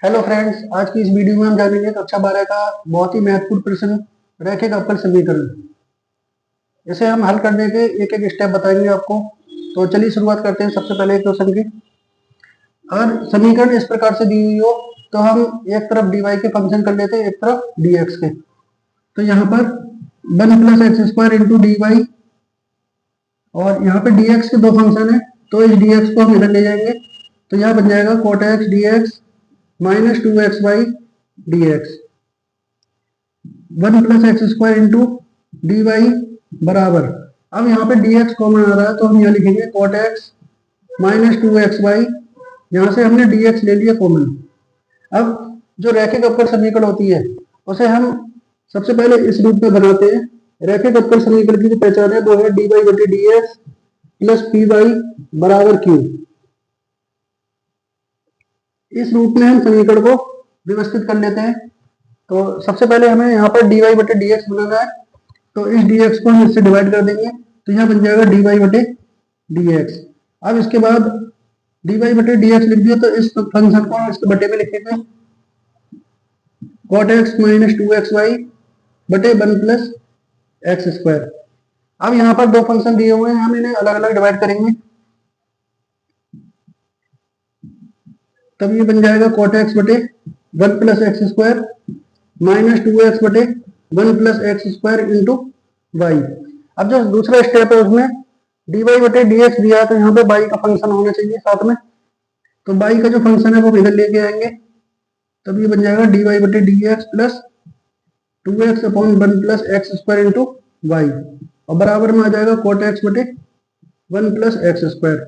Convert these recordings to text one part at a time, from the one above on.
Hello friends, आज की इस वीडियो में हम जानेंगे कक्षा 12 का बहुत ही महत्वपूर्ण प्रश्न रैखिक अवकल समीकरण। इसे हम हल करने के एक एक स्टेप बताएंगे आपको। तो चलिए शुरुआत करते हैं सबसे पहले एक क्वेश्चन की। अगर समीकरण इस प्रकार से दी हुई हो तो हम एक तरफ dy के फंक्शन कर लेते हैं, एक तरफ dx के। तो यहाँ पर 1 + x² × dy और यहाँ पे dx के दो फंक्शन है, तो इस dx को हम इधर ले जाएंगे। तो यहाँ बन जाएगा cot x dx - 2x/dx 1 + x² × dy बराबर। अब यहाँ पे dx कॉमन आ रहा है तो हम यहाँ लिखेंगे cot x - 2x/, यहाँ से हमने dx ले लिया कॉमन। अब जो रैखिक अवकल समीकरण होती है उसे हम सबसे पहले इस रूप में बनाते हैं। रैखिक अवकल समीकरण की जो पहचान है वो है dy/dx + py = q। इस रूप में हम समीकरण को व्यवस्थित कर लेते हैं। तो सबसे पहले हमें यहाँ पर dy/dx बनाना है, तो इस dx को हम इससे डिवाइड कर देंगे, तो यहाँ बन जाएगा dy/dx। अब इसके बाद dy/dx लिख दिया तो इस फंक्शन को इस बटे में लिखेंगे cot x - 2xy बटे 1 + x²। अब यहाँ पर दो फंक्शन दिए हुए हैं, हम इन्हें अलग अलग डिवाइड करेंगे। तब ये बन जाएगा cot x बटे 1 + x² - 2x बटे 1 + x² × y। अब जो दूसरा स्टेप है उसमें dy/dx दिया है तो यहाँ पे y का फंक्शन होना चाहिए साथ में। तो y का जो फंक्शन है वो इधर लेके आएंगे, तब ये बन जाएगा dy/dx + 2x/1 + x² × y और बराबर में आ जाएगा cot x बटे 1 + x²।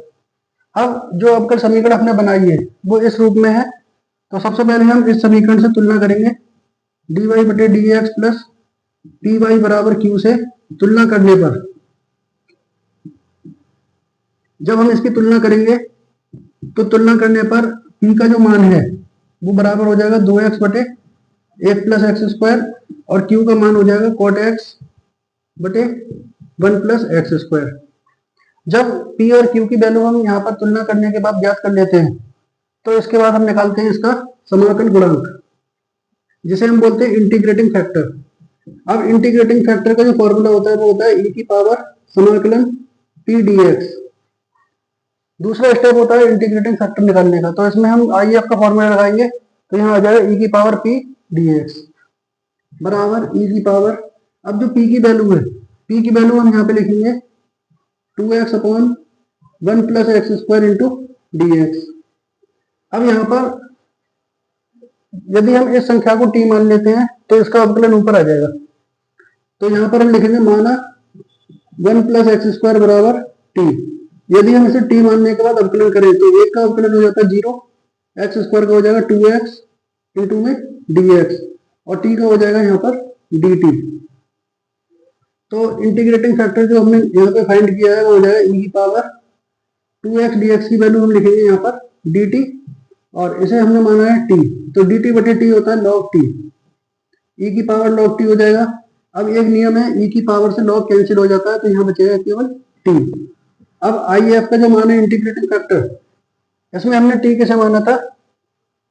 अब जो अवकल समीकरण हमने बनाई है वो इस रूप में है। तो सबसे पहले हम इस समीकरण से तुलना करेंगे। dy/dx + py = q से तुलना करने पर जब हम इसकी तुलना करेंगे तो तुलना करने पर p का जो मान है वो बराबर हो जाएगा 2x बटे 1 + x² और q का मान हो जाएगा cot x बटे 1 + x²। जब p और q की वैल्यू हम यहाँ पर तुलना करने के बाद ज्ञात कर लेते हैं तो इसके बाद हम निकालते हैं इसका समाकल गुणांक, जिसे हम बोलते हैं इंटीग्रेटिंग फैक्टर। अब इंटीग्रेटिंग फैक्टर का जो फॉर्मूला होता है वो होता है e⁻ p dx। दूसरा स्टेप होता है इंटीग्रेटिंग फैक्टर निकालने का, तो इसमें हम IF का फॉर्मूला लगाएंगे, तो यहाँ आ जाएगा e⁻p dx बराबर e⁻। अब जो p की वैल्यू है, p की वैल्यू हम यहाँ पे लिखेंगे 2x/1 + x² × dx। अब यहाँ पर यदि हम इस संख्या को t मान लेते हैं तो इसका अवकलन ऊपर आ जाएगा। तो यहाँ पर हम लिखेंगे माना 1 + x² बराबर t। यदि हम इसे t मानने के बाद अवकलन करें तो एक का अवकलन हो जाता है 0, x² का हो जाएगा 2x × में dx और t का हो जाएगा यहाँ पर dt। तो इंटीग्रेटिंग फैक्टर जो हमने यहाँ पे फाइंड किया है वो हो जाएगा e⁻2x dx की वैल्यू हम लिखेंगे यहाँ पर dt और इसे हमने माना है t, तो dt बटे t होता है log t, e⁻log t हो जाएगा। अब एक नियम है e की पावर से log कैंसिल हो जाता है, तो यहाँ बचेगा केवल t। अब IF का जो मान है इंटीग्रेटिंग फैक्टर, इसमें हमने t कैसे माना था,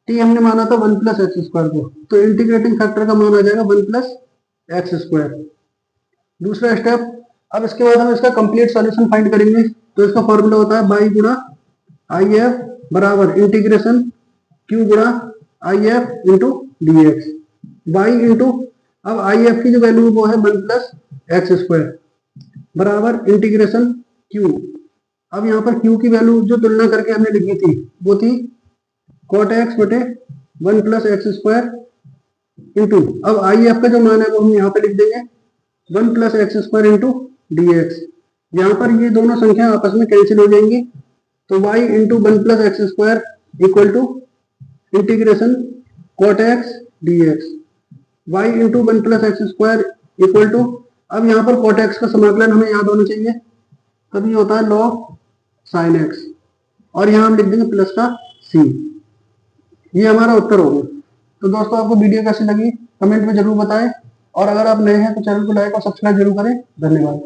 t हमने माना था 1 + x² को, तो इंटीग्रेटिंग फैक्टर का मान आ जाएगा 1 + x²। दूसरा स्टेप, अब इसके बाद हम इसका कंप्लीट सॉल्यूशन फाइंड करेंगे, तो इसका फॉर्मूला होता है y × IF बराबर integration q × IF × dx y into, अब IF की जो वैल्यू वो है 1 + x² बराबर इंटीग्रेशन q। अब यहाँ पर q की वैल्यू जो तुलना करके हमने लिखी थी वो थी cot x बटे 1 + x² इंटू, अब IF का जो मान है वो हम यहाँ पे लिख देंगे 1 + x² × dx। यहाँ पर ये दोनों संख्या आपस में कैंसिल हो जाएंगी, तो y × 1 + x² = integration cot x dx y × 1 + x² = अब यहाँ पर cot x का समाकलन हमें याद होना चाहिए, तभी होता है log sin x और यहाँ हम लिख देंगे प्लस का c। ये हमारा उत्तर होगा। तो दोस्तों, आपको वीडियो कैसी लगी कमेंट में जरूर बताएं और अगर आप नए हैं तो चैनल को लाइक और सब्सक्राइब जरूर करें। धन्यवाद।